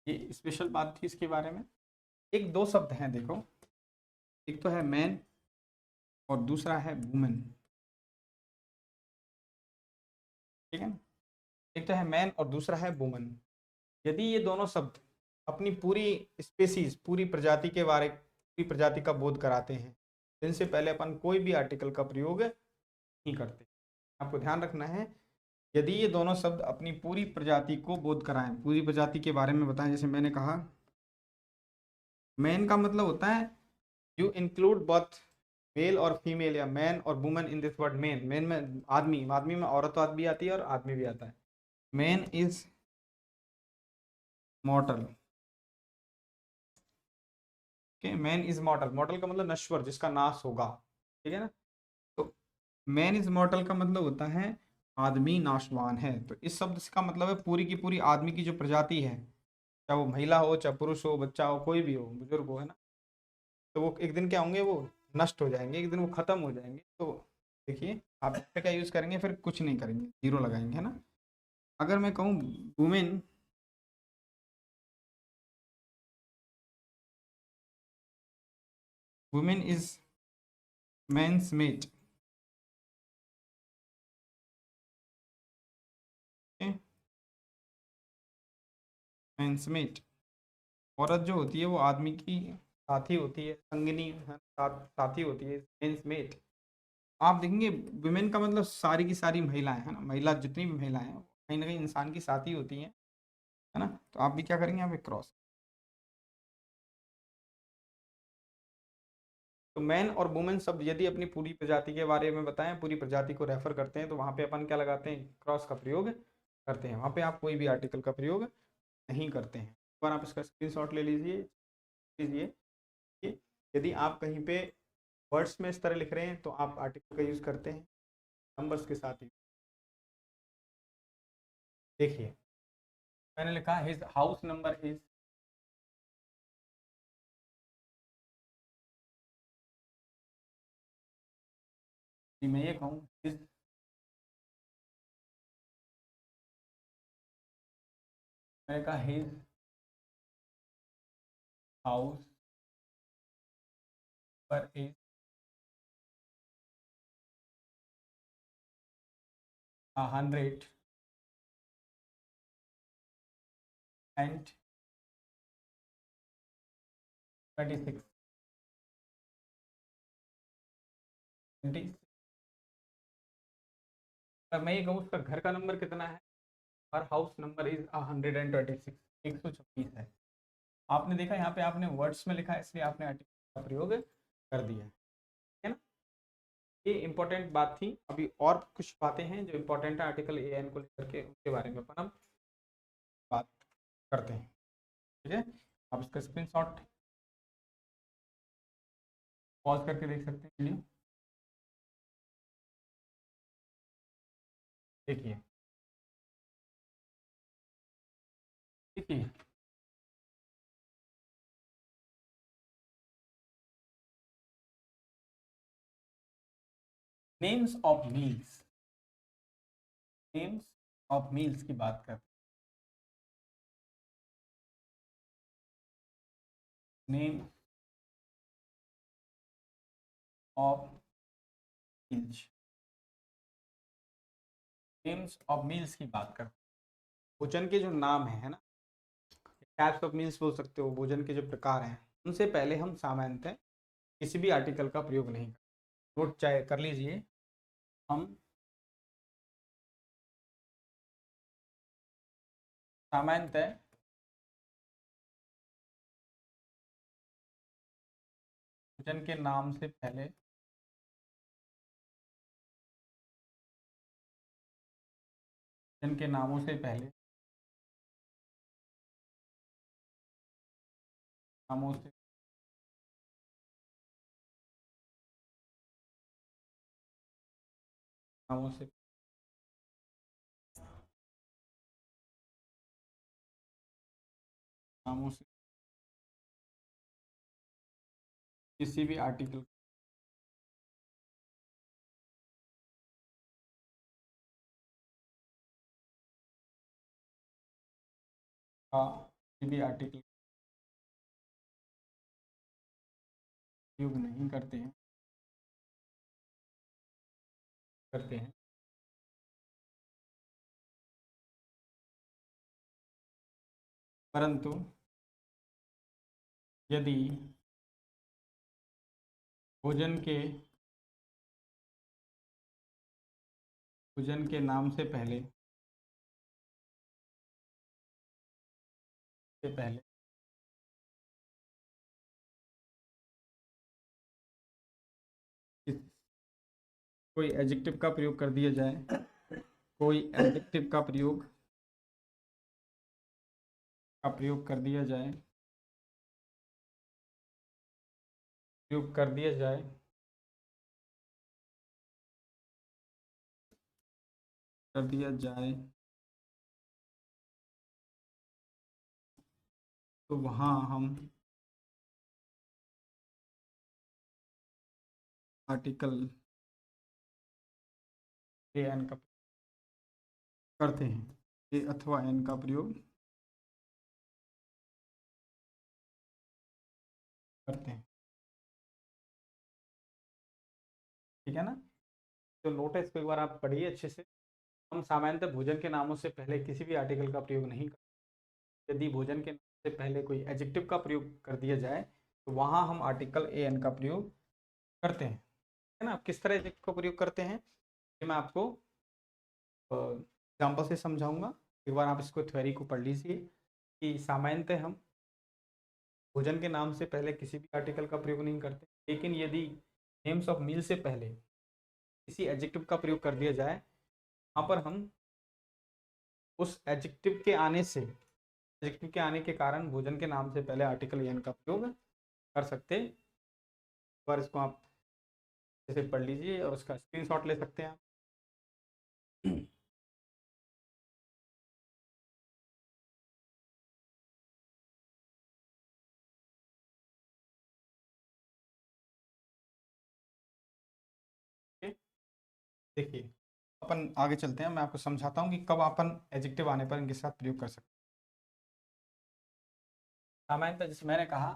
ये स्पेशल बात थी इसके बारे में। एक दो शब्द हैं देखो, एक तो है मैन और दूसरा है वुमेन, ठीक है ना। एक तो है मैन और दूसरा है वुमन। यदि ये दोनों शब्द अपनी पूरी स्पेसीज, पूरी प्रजाति के बारे, पूरी प्रजाति का बोध कराते हैं, तो इनसे पहले अपन कोई भी आर्टिकल का प्रयोग नहीं करते। आपको ध्यान रखना है, यदि ये दोनों शब्द अपनी पूरी प्रजाति को बोध कराएं, पूरी प्रजाति के बारे में बताएं, जैसे मैंने कहा मैन का मतलब होता है यू इंक्लूड बोथ मेल और फीमेल, या मैन और woman in this word. Man, man में आदमी, आदमी में औरत भी आती है और आदमी भी आता है। Man is मॉर्टल, okay, man is मॉर्टल, मॉर्टल का मतलब नश्वर, जिसका नाश होगा, ठीक है ना। तो मैन इज मॉर्टल का मतलब होता है आदमी नाशवान है। तो इस शब्द का मतलब है पूरी की पूरी आदमी की जो प्रजाति है, चाहे वो महिला हो, चाहे पुरुष हो, बच्चा हो, कोई भी हो, बुजुर्ग हो, है ना, तो वो एक दिन क्या होंगे, वो नष्ट हो जाएंगे, एक दिन वो खत्म हो जाएंगे। तो देखिए आप इसका क्या यूज करेंगे, फिर कुछ नहीं करेंगे, जीरो लगाएंगे, है ना। अगर मैं कहूँ women, women is man's mate, man's mate, औरत जो होती है वो आदमी की साथी होती है, संगिनी है, साथी होती है, मेंस मेट। आप देखेंगे वुमेन का मतलब सारी की सारी महिलाएं, है ना, महिला जितनी भी महिलाएं हैं कहीं ना कहीं इंसान की साथी होती हैं, है ना। तो आप भी क्या करेंगे, यहाँ पे क्रॉस। तो मैन और वुमेन शब्द यदि अपनी पूरी प्रजाति के बारे में बताएं, पूरी प्रजाति को रेफर करते हैं, तो वहां पे अपन क्या लगाते हैं, क्रॉस का प्रयोग करते हैं। वहां पे आप कोई भी आर्टिकल का प्रयोग नहीं करते हैं। एक बार आप इसका स्क्रीनशॉट ले लीजिए, लीजिए कि यदि आप कहीं पे वर्ड्स में इस तरह लिख रहे हैं तो आप आर्टिकल का यूज करते हैं नंबर्स के साथ ही। देखिए मैंने लिखा हिज हाउस नंबर इज कि मैं ये कहूँ हिज मैंने कहा हिज हाउस पर इज 126 पर मैं ये कहूँ उसका घर का नंबर कितना है, और हाउस नंबर इज 126, 126 है। आपने देखा यहाँ पे आपने वर्ड्स में लिखा है, इसलिए आपने आर्टिकल का प्रयोग कर दिया है ना। ये इंपॉर्टेंट बात थी। अभी और कुछ बातें हैं जो इंपॉर्टेंट है आर्टिकल ए एन को लेकर के, उनके बारे में अपन हम बात करते हैं। ठीक है, आप इसका स्क्रीनशॉट पॉज करके देख सकते हैं वीडियो। देखिए देखिए names of meals, names of meals की बात करते हैं। Name of meals, names of meals की बात करते हैं। भोजन के जो नाम है ना, टाइप्स ऑफ मील्स बोल सकते हो, भोजन के जो प्रकार हैं, उनसे पहले हम सामान्यतः किसी भी आर्टिकल का प्रयोग नहीं करते। नोट चाहे कर लीजिए, हम सामान्यतः भोजन के नाम से पहले भोजन के नामों से पहले नामों से नामों से नामों से किसी भी आर्टिकल का किसी भी आर्टिकल उपयोग नहीं करते हैं। परंतु यदि भोजन के नाम से पहले कोई एडजेक्टिव का प्रयोग कर दिया जाए, कोई एडजेक्टिव का प्रयोग कर दिया जाए कर दिया जाए तो वहाँ हम आर्टिकल ए एन का करते हैं, ए अथवा एन का प्रयोग करते हैं। ठीक है ना, जो नोट है इसको एक बार आप पढ़िए अच्छे से। हम सामान्यतः भोजन के नामों से पहले किसी भी आर्टिकल का प्रयोग नहीं करते। यदि भोजन के नाम से पहले कोई एडजेक्टिव का प्रयोग कर दिया जाए तो वहाँ हम आर्टिकल ए एन का प्रयोग करते हैं। है ना, किस तरह एडजेक्टिव का प्रयोग करते हैं ये मैं आपको एग्जाम्पल से समझाऊंगा। एक बार आप इसको थ्योरी को पढ़ लीजिए कि सामान्यतः हम भोजन के नाम से पहले किसी भी आर्टिकल का प्रयोग नहीं करते, लेकिन यदि नेम्स ऑफ मील से पहले किसी एडजेक्टिव का प्रयोग कर दिया जाए, वहाँ पर हम उस एडजेक्टिव के आने के कारण भोजन के नाम से पहले आर्टिकल एन का प्रयोग कर सकते हैं। पर इसको आप जैसे पढ़ लीजिए और उसका स्क्रीनशॉट ले सकते हैं आप। देखिए अपन आगे चलते हैं, मैं आपको समझाता हूँ कि कब अपन एडजेक्टिव आने पर इनके साथ प्रयोग कर सकते हैं। सामान्यतः जैसे मैंने कहा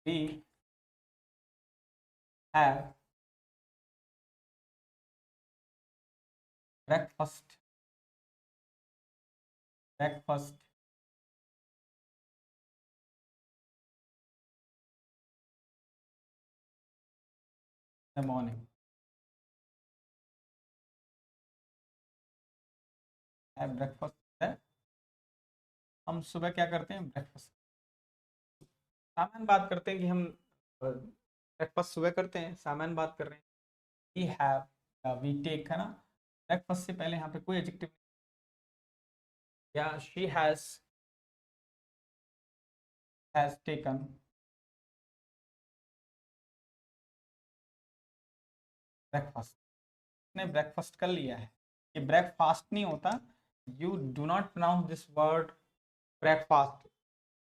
we have breakfast, breakfast in the morning, है ब्रेकफास्ट है। हम सुबह क्या करते हैं, ब्रेकफास्ट। सामान्य बात करते हैं कि हम ब्रेकफास्ट सुबह करते हैं, सामान्य बात कर रहे हैं। वी हैव, वी टेक, है ना। ब्रेकफास्ट से पहले यहाँ पे कोई एडजेक्टिव, या शी हैज टेकन ब्रेकफास्ट, ने ब्रेकफास्ट कर लिया है। ये ब्रेकफास्ट नहीं होता, you do not pronounce this word breakfast,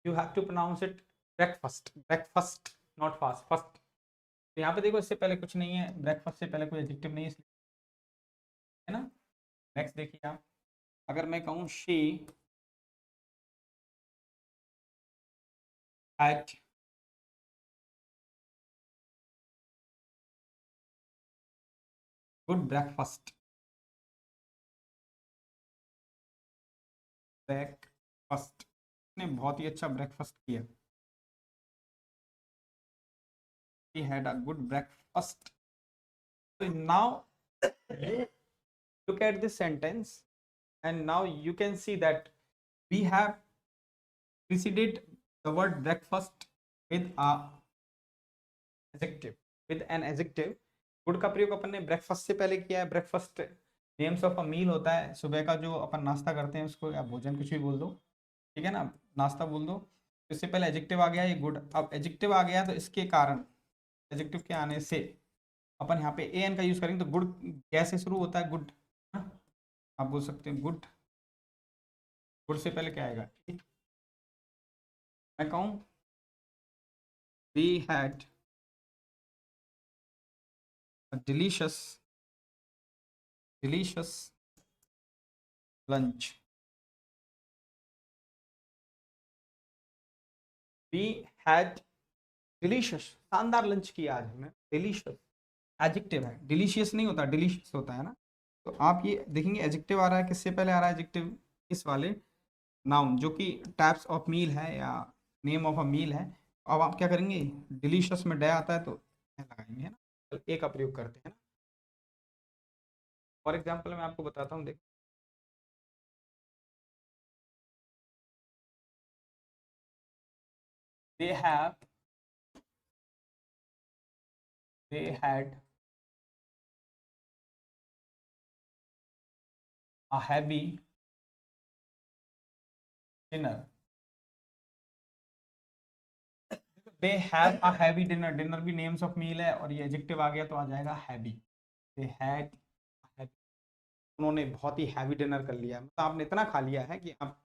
you have to pronounce it breakfast, breakfast not fast, first. तो यहाँ पे देखो इससे पहले कुछ नहीं है, ब्रेकफास्ट से पहले कोई एडजेक्टिव नहीं है इसलिए, है ना। नेक्स्ट देखिए आप, अगर मैं कहूँ she had good breakfast, breakfast ने बहुत ही अच्छा ब्रेकफास्ट किया, he had a good breakfast. So now you look at this sentence and now you can see that we have preceded the word breakfast with a adjective, with an adjective। Good का प्रयोग अपन ने breakfast से पहले किया है। Breakfast names of a मील होता है, सुबह का जो अपन नाश्ता करते हैं उसको, या भोजन कुछ भी बोल दो, ठीक है ना, नाश्ता बोल दो। इससे पहले एडजेक्टिव आ गया ये गुड। अब एडजेक्टिव आ गया तो इसके कारण, एडजेक्टिव के आने से अपन यहाँ पे ए एन का यूज करेंगे तो गुड कैसे शुरू होता है, गुड, आप बोल सकते हैं गुड। गुड से पहले क्या आएगा, मैं कहूँ we had delicious, delicious lunch, we had delicious, शानदार लंच किया आज हमने, डिलीशियस एडजेक्टिव है, डिलीशियस नहीं होता, डिलीशियस होता है ना। तो आप ये देखेंगे एडजेक्टिव आ रहा है, किससे पहले आ रहा है एडजेक्टिव, इस वाले नाउन जो कि टाइप्स ऑफ मील है या नेम ऑफ अ मील है। अब आप क्या करेंगे, डिलीशियस में डे आता है तो लगाएंगे, है ना, तो ए का प्रयोग करते हैं ना। फॉर एग्जाम्पल मैं आपको बताता हूँ, देख they have they had a heavy dinner, they have a heavy dinner, dinner भी नेम्स ऑफ मील है और ये एडजेक्टिव आ गया तो आ जाएगा हैवी। दे हैड, उन्होंने बहुत ही हैवी डिनर कर लिया, मतलब आपने इतना खा लिया है कि आप,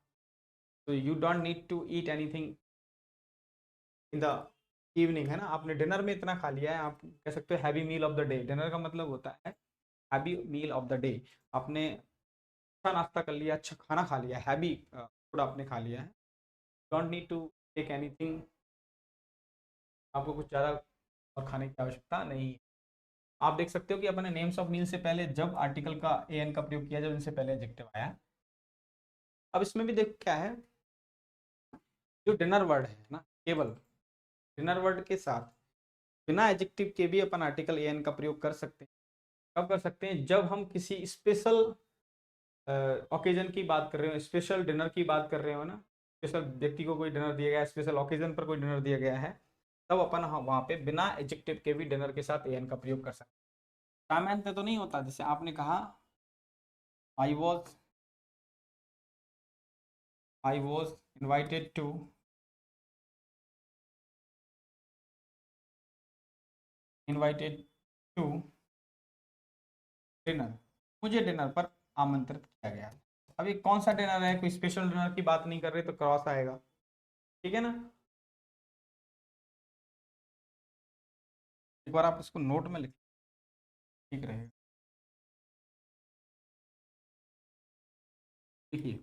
तो you don't need to eat anything in the evening, है ना, आपने डिनर में इतना खा लिया है, आप कह सकते हो heavy meal of the day. Dinner का मतलब होता है heavy meal of the day, आपने अच्छा नाश्ता कर लिया, अच्छा खाना खा लिया, हैवी फूड आपने खा लिया है। Don't need to take anything, आपको कुछ ज़्यादा और खाने की आवश्यकता नहीं है। आप देख सकते हो कि अपने नेम्स ऑफ मील से पहले जब आर्टिकल का ए एन का प्रयोग किया, जब इनसे पहले एडजेक्टिव आया। अब इसमें भी देखो क्या है, जो डिनर वर्ड है ना, केवल डिनर वर्ड के साथ बिना एडजेक्टिव के भी अपन आर्टिकल ए एन का प्रयोग कर सकते हैं। कब कर सकते हैं, जब हम किसी स्पेशल ओकेजन की बात कर रहे हो, स्पेशल डिनर की बात कर रहे हो ना, स्पेशल व्यक्ति को कोई डिनर दिया गया है, स्पेशल ओकेजन पर कोई डिनर दिया गया है, तब अपन वहाँ पे बिना एडजेक्टिव के भी डिनर के साथ ए एन का प्रयोग कर सकते हैं। सामान्यतः तो नहीं होता, जैसे आपने कहा I was, I was invited to, invited to dinner, मुझे डिनर पर आमंत्रित किया गया। अब ये कौन सा डिनर है, कोई स्पेशल डिनर की बात नहीं कर रहे तो क्रॉस आएगा, ठीक है ना। बार आप इसको नोट में लिख, ठीक रहेगा। देखिए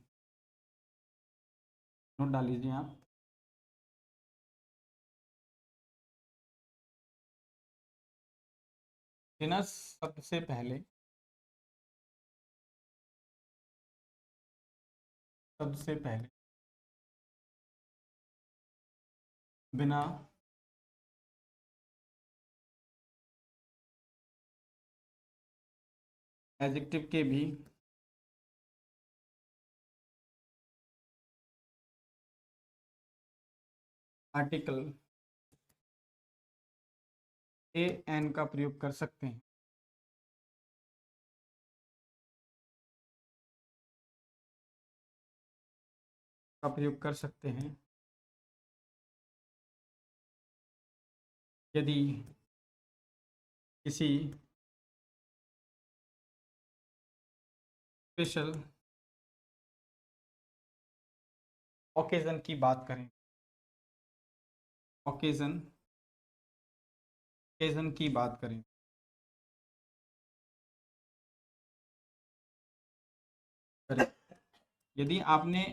नोट डाल लीजिए आप। डिनर सबसे पहले, सबसे पहले बिना एडजेक्टिव के भी आर्टिकल ए एन का प्रयोग कर सकते हैं। का प्रयोग कर सकते हैं यदि किसी स्पेशल ओकेजन की बात करें, ओकेजन ओकेजन की बात करें, यदि आपने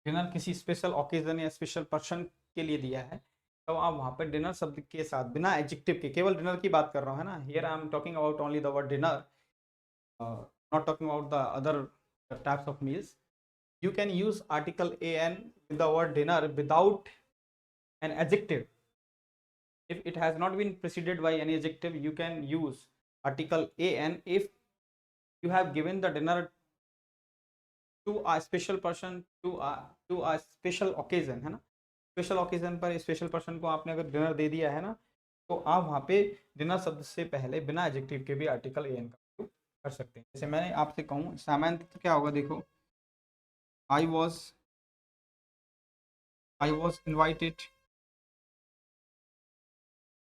डिनर किसी स्पेशल ओकेजन या स्पेशल पर्सन के लिए दिया है, तो आप वहाँ पर डिनर शब्द के साथ बिना एडजेक्टिव के, केवल डिनर की बात कर रहा हूँ, है ना, here I am talking about only the word dinner, not talking about the other types of meals, you can use article an with the word dinner without an adjective. If it has not been preceded by any adjective, you can use article an if you have given the dinner to a special person, to a special occasion, है ना, special occasion पर special person को आपने अगर dinner दे दिया है ना, तो आप वहाँ पे डिनर शब्द से पहले बिना एडजेक्टिव के भी आर्टिकल एन का प्रयोग कर सकते हैं। जैसे मैंने आपसे कहूँ सामान्य तो क्या होगा, देखो, आई was invited,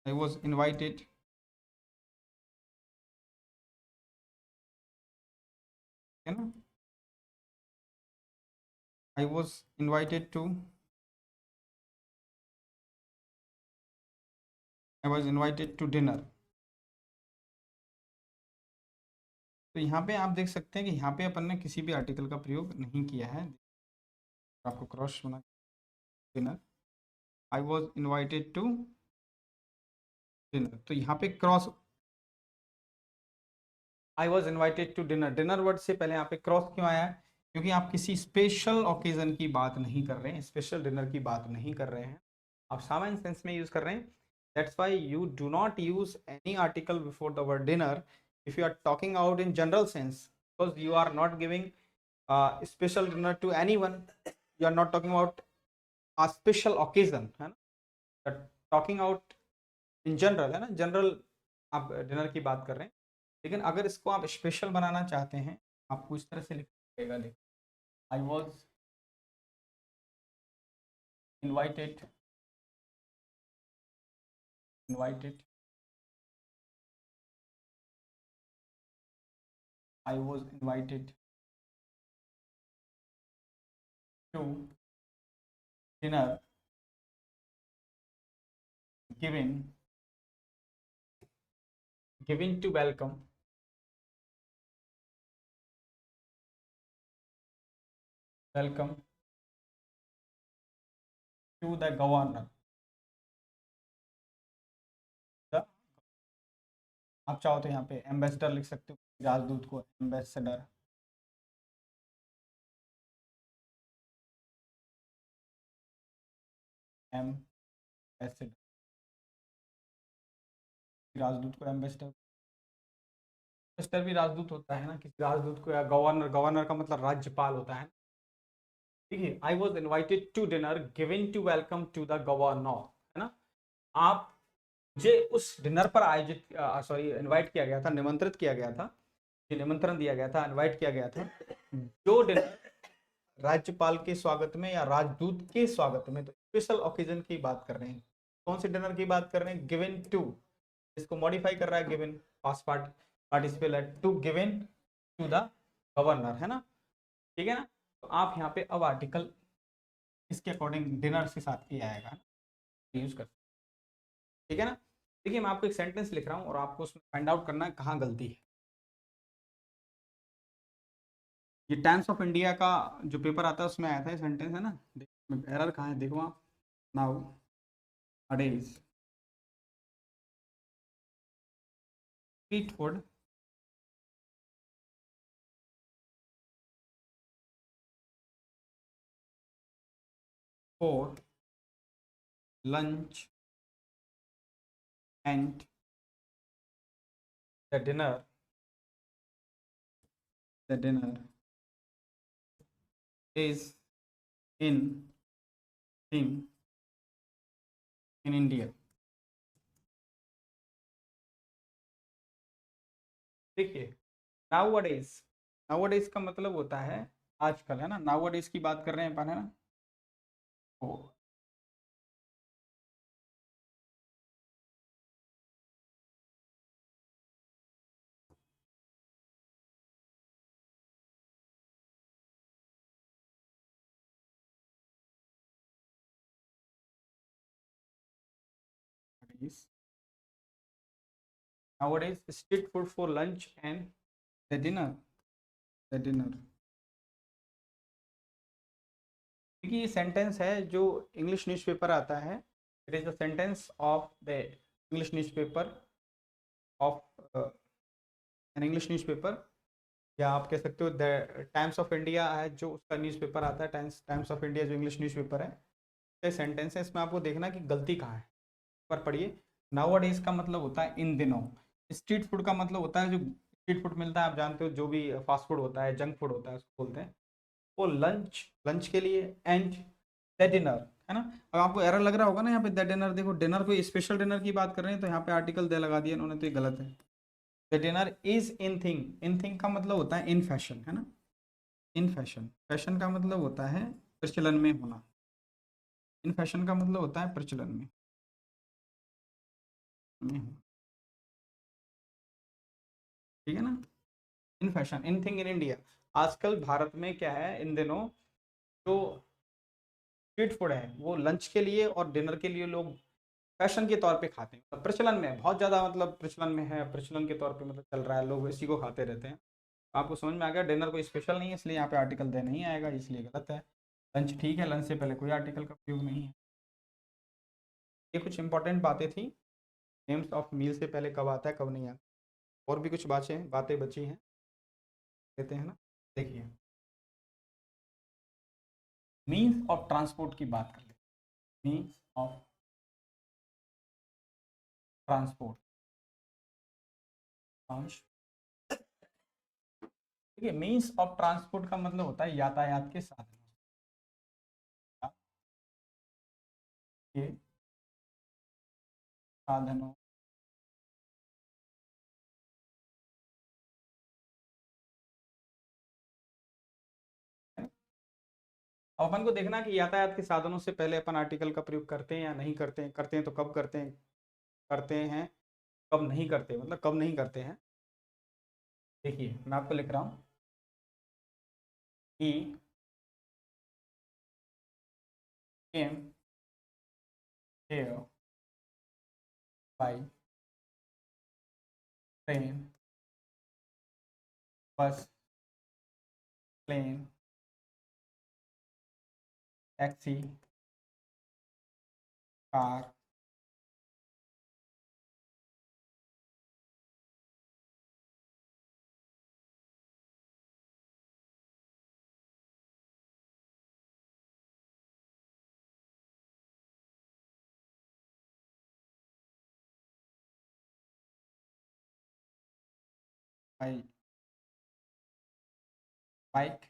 I was invited, है ना, I was invited to, I was invited to dinner। तो यहाँ पे आप देख सकते हैं कि यहाँ पे अपन ने किसी भी आर्टिकल का प्रयोग नहीं किया है। आपको क्रॉस बना, dinner, I was invited to dinner, तो यहाँ पे cross, I was invited to dinner, dinner word से पहले यहाँ पे क्रॉस क्यों आया है? क्योंकि आप किसी स्पेशल ओकेजन की बात नहीं कर रहे हैं, स्पेशल डिनर की बात नहीं कर रहे हैं, आप सामान्य सेंस में यूज कर रहे हैं। That's why you do not use any article before the word dinner if you are talking out in general sense, because you are not giving special dinner to anyone, you are not talking about a special occasion, है ना, talking out in general, है ना, general आप dinner की बात कर रहे हैं। लेकिन अगर इसको आप स्पेशल बनाना चाहते हैं, आपको इस तरह से लिखिएगा, देखो, आई was invited, invited, I was invited to dinner given to welcome to the governor, the, आप चाहो तो यहाँ पे एम्बेसडर लिख सकते हो, राजदूत को एम्बेसडर, एम्बेसडर, राजदूत को एम्बेसडर, एम्बेसडर भी राजदूत होता है ना किसी राजदूत को, या गवर्नर, गवर्नर का मतलब राज्यपाल होता है। ठीक है, I was invited to dinner given to welcome to the governor, है ना, आप मुझे उस डिनर पर आयोजित, सॉरी, इनवाइट किया गया था, निमंत्रित किया गया था, निमंत्रण दिया गया था, इनवाइट किया गया था, जो डिनर राज्यपाल के स्वागत में या राजदूत के स्वागत में, तो स्पेशल ओकेजन की बात कर रहे हैं। कौन से डिनर की बात कर रहे हैं? गिवन टू, इसको मॉडिफाई कर रहा है, गिवन पास्ट पार्टिसिपल है, to given to the governor, है ना, ठीक है ना। तो आप यहाँ पे अब आर्टिकल इसके अकॉर्डिंग डिनर के साथ ही आएगा, यूज कर, ठीक है ना। देखिए मैं आपको एक सेंटेंस लिख रहा हूँ और आपको उसमें फाइंड आउट करना है कहाँ गलती है। ये टाइम्स ऑफ इंडिया का जो पेपर आता है उसमें आया था ये सेंटेंस, है ना। एरर कहाँ है देखो आप। नाउ अडेज street food for lunch and the dinner is in thing in India. देखिए नाउअडेज, नाउअडेज का मतलब होता है आजकल, है ना। नाउअडेज की बात कर रहे हैं अपन, है ना। तो nowadays street food for lunch and the dinner, the dinner. देखिए ये सेंटेंस है जो इंग्लिश न्यूज़पेपर आता है। It is the sentence of the English newspaper of an English newspaper, या आप कह सकते हो द टाइम्स ऑफ इंडिया है जो उसका न्यूज़पेपर आता है। टाइम्स टाइम्स ऑफ इंडिया जो इंग्लिश न्यूज़पेपर है, ये सेंटेंस है। इसमें आपको देखना कि गलती कहाँ है। पर पढ़िए, नाउअडेज का मतलब होता है इन दिनों। स्ट्रीट फूड का मतलब होता है जो स्ट्रीट फूड मिलता है, आप जानते हो, जो भी फास्ट फूड होता है, जंक फूड होता है उसको बोलते हैं। वो लंच, लंच के लिए, एंड द डिनर, है ना। अब आपको एरर लग रहा होगा ना यहाँ पे द डिनर, देखो डिनर कोई स्पेशल डिनर की बात कर रहे हैं तो यहाँ पे आर्टिकल दे लगा दिया इन्होंने, तो ये गलत है। The dinner is in thing, in thing का मतलब होता है इन फैशन, है ना। इन फैशन, फैशन का मतलब होता है प्रचलन में होना। इन फैशन का मतलब होता है प्रचलन में होना। ठीक है ना। In fashion, in thing in India. आजकल भारत में क्या है इन दिनों, जो स्ट्रीट फूड है वो लंच के लिए और डिनर के लिए लोग फैशन के तौर पे खाते हैं, मतलब प्रचलन में है, बहुत ज़्यादा, मतलब प्रचलन में है, प्रचलन के तौर पे मतलब चल रहा है, लोग इसी को खाते रहते हैं। आपको समझ में आ गया, डिनर कोई स्पेशल नहीं है इसलिए यहाँ पे आर्टिकल दे नहीं आएगा, इसलिए गलत है। लंच ठीक है, लंच से पहले कोई आर्टिकल का प्रयोग नहीं है। ये कुछ इंपॉर्टेंट बातें थी। नेम्स ऑफ मील से पहले कब आता है कब नहीं आता। और भी कुछ बातें बची हैं, देते हैं ना। देखिए मीन्स ऑफ ट्रांसपोर्ट की बात कर ले। मीन्स ऑफ ट्रांसपोर्ट, देखिए मीन्स ऑफ ट्रांसपोर्ट का मतलब होता है यातायात के साधन के साधनों। अब अपन को देखना कि यातायात के साधनों से पहले अपन आर्टिकल का प्रयोग करते हैं या नहीं करते हैं, करते हैं तो कब करते हैं, कब नहीं करते, मतलब कब नहीं करते हैं। देखिए मैं आपको लिख रहा हूँ कि came here by train, bus, plane, taxi, car, by bike,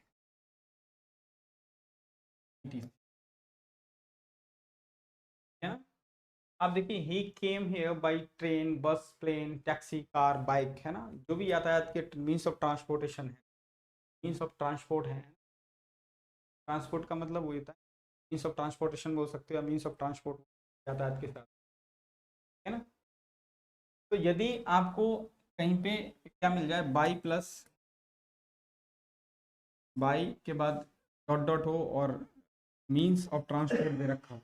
है ना। आप देखिए he came here by train, bus, plane, taxi, car, bike, है ना। जो भी यातायात के मीन्स ऑफ ट्रांसपोर्टेशन है, मीन्स ऑफ ट्रांसपोर्ट है। ट्रांसपोर्ट का मतलब वही होता है, मीन्स ऑफ ट्रांसपोर्टेशन बोल सकते हो या मीन्स ऑफ ट्रांसपोर्ट, यातायात के साथ, है ना। तो यदि आपको कहीं पे क्या मिल जाए, बाई के बाद डॉट डॉट हो और मीन्स ऑफ ट्रांसपोर्ट दे रखा हो,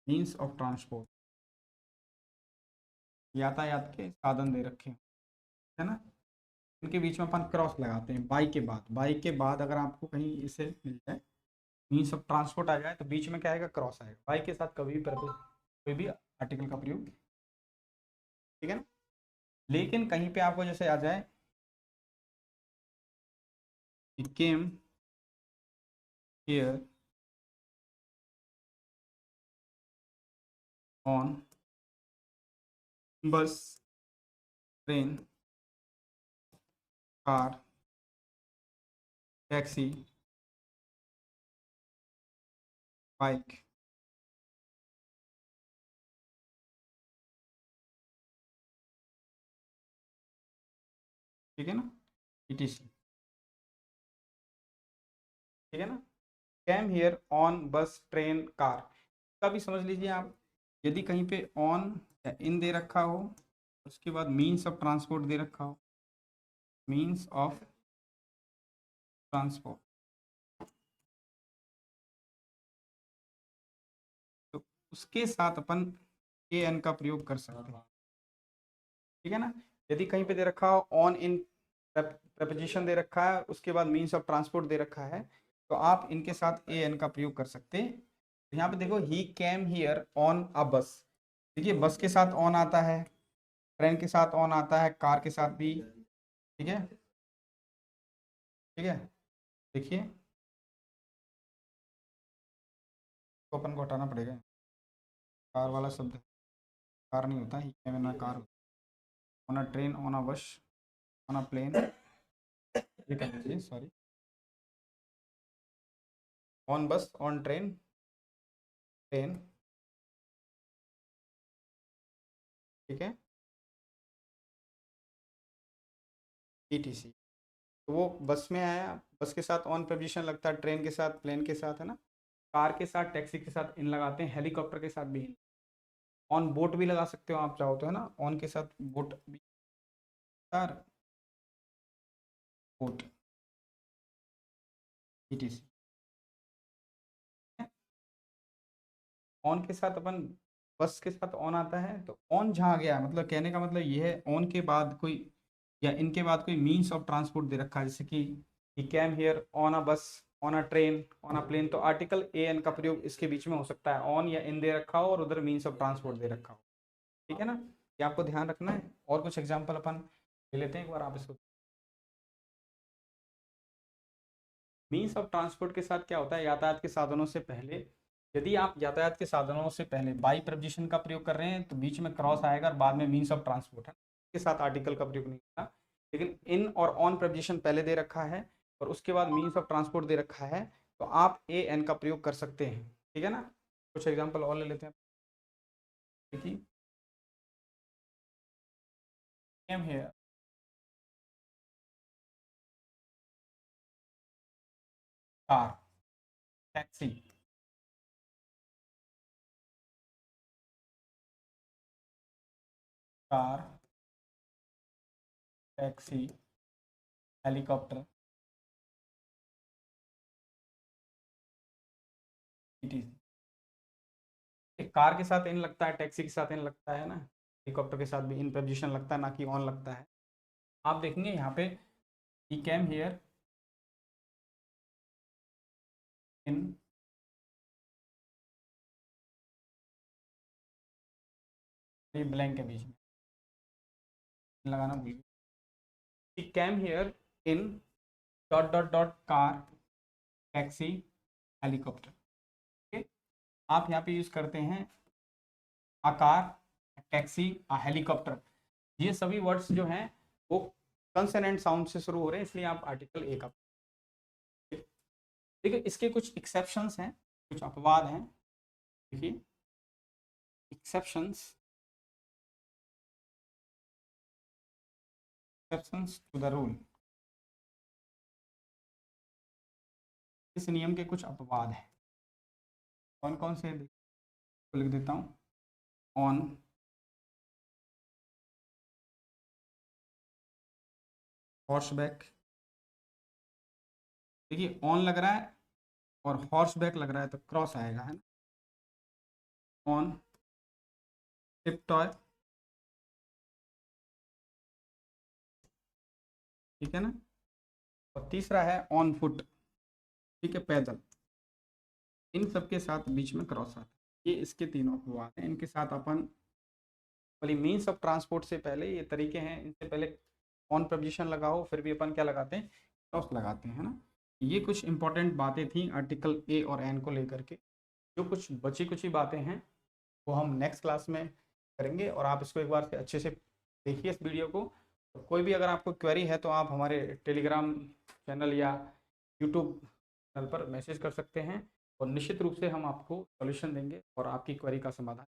मीन्स ऑफ ट्रांसपोर्ट, यातायात के साधन दे रखे हैं, है ना, इनके बीच में अपन क्रॉस लगाते हैं। बाई के बाद अगर आपको कहीं इसे मिल जाए, मीन्स ऑफ ट्रांसपोर्ट आ जाए, तो बीच में क्या आएगा, क्रॉस आएगा। बाई के साथ कभी भी कोई भी आर्टिकल का प्रयोग, ठीक है ना। लेकिन कहीं पे आपको जैसे आ जाए, इट केम हियर ऑन बस, ट्रेन, कार, टैक्सी, बाइक, ठीक है ना, ईटीसी, ठीक है ना। कैम हियर ऑन बस, ट्रेन, कार, का भी समझ लीजिए आप। यदि कहीं पे ऑन या इन दे रखा हो, उसके बाद मीन्स ऑफ ट्रांसपोर्ट दे रखा हो, मीन्स ऑफ ट्रांसपोर्ट, तो उसके साथ अपन ए एन का प्रयोग कर सकते हैं, ठीक है ना। यदि कहीं पे दे रखा हो ऑन इन, प्रपोजिशन दे रखा है, उसके बाद मीन्स ऑफ ट्रांसपोर्ट दे रखा है, तो आप इनके साथ ए एन का प्रयोग कर सकते हैं। यहाँ पे देखो, ही कैम हियर ऑन अ बस, देखिए बस के साथ ऑन आता है, ट्रेन के साथ ऑन आता है, कार के साथ भी, ठीक है, ठीक है। देखिए, तो अपन को हटाना पड़ेगा, कार वाला शब्द कार नहीं होता, ही कैम ना car, on a train, on a bus, on a plane, ये कर लीजिए, सॉरी, ऑन बस, ऑन ट्रेन, ट्रेन, ठीक है, ईटीसी। तो वो बस में आया, बस के साथ ऑन प्रपोजिशन लगता है, ट्रेन के साथ, प्लेन के साथ, है ना, कार के साथ, टैक्सी के साथ इन लगाते हैं, हेलीकॉप्टर के साथ भी, ऑन बोट भी लगा सकते हो आप चाहो तो, है ना, ऑन के साथ बोट भी, कार, बोट, ईटीसी। ऑन के साथ अपन, बस के साथ ऑन आता है, तो ऑन जहाँ गया, मतलब कहने का मतलब ये है, ऑन के बाद कोई, या इनके बाद कोई मीन्स ऑफ ट्रांसपोर्ट दे रखा है, जैसे कि he came here on a bus, on a train, on a plane, तो आर्टिकल ए एन का प्रयोग इसके बीच में हो सकता है, ऑन या इन दे रखा हो और उधर मीन्स ऑफ ट्रांसपोर्ट दे रखा हो, ठीक है ना। ये आपको ध्यान रखना है। और कुछ एग्जाम्पल अपन ले लेते हैं एक बार, आप इसको। मीन्स ऑफ ट्रांसपोर्ट के साथ क्या होता है, यातायात के साधनों से पहले, यदि आप यातायात के साधनों से पहले बाई प्रपोजिशन का प्रयोग कर रहे हैं, तो बीच में क्रॉस आएगा और बाद में मीन्स ऑफ ट्रांसपोर्ट है, के साथ आर्टिकल का प्रयोग नहीं होता। लेकिन इन और ऑन प्रपोजिशन पहले दे रखा है और उसके बाद मीन्स ऑफ ट्रांसपोर्ट दे रखा है, तो आप ए एन का प्रयोग कर सकते हैं, ठीक है ना। कुछ एग्जाम्पल और ले लेते हैं, देखिए, सेम है, car, taxi, car, taxi, helicopter, car के साथ इन लगता है, टैक्सी के साथ इन लगता है ना, हेलीकॉप्टर के साथ भी इन प्रपोजिशन लगता है, ना कि ऑन लगता है। आप देखेंगे यहाँ पे, ही कैम हियर इन, ये ब्लैंक के बीच में लगाना भूल गए, ही came here in dot dot dot car, taxi, helicopter, ठीक, आप यहाँ पे यूज करते हैं आ कार, टैक्सी, आ हेलीकॉप्टर, ये सभी वर्ड्स जो हैं वो कंसोनेंट साउंड से शुरू हो रहे हैं, इसलिए आप आर्टिकल ए का, देखिए इसके कुछ एक्सेप्शंस हैं, कुछ अपवाद हैं, देखिए, exceptions, exceptions to the rule, इस नियम के कुछ अपवाद हैं, कौन कौन से लिख देता हूँ। ऑन हॉर्सबैक, देखिए ऑन लग रहा है और हॉर्सबैक लग रहा है, तो क्रॉस आएगा, है ना। ऑन टिप टॉय, ठीक है ना। और तीसरा है ऑन फुट, ठीक है, पैदल। इन सब के साथ बीच में क्रॉस आता है। ये इसके तीनों अपवाद हैं। इनके साथ अपन वाली मीन्स ऑफ ट्रांसपोर्ट से पहले ये तरीके हैं, इनसे पहले ऑन प्रपोजिशन लगाओ, फिर भी अपन क्या लगाते हैं, क्रॉस लगाते हैं, है ना। ये कुछ इंपॉर्टेंट बातें थी आर्टिकल ए और एन को लेकर के। जो कुछ बची कुछ ही बातें हैं वो हम नेक्स्ट क्लास में करेंगे, और आप इसको एक बार से अच्छे से देखिए इस वीडियो को। तो कोई भी अगर आपको क्वेरी है तो आप हमारे टेलीग्राम चैनल या यूट्यूब चैनल पर मैसेज कर सकते हैं, और निश्चित रूप से हम आपको सॉल्यूशन देंगे और आपकी क्वेरी का समाधान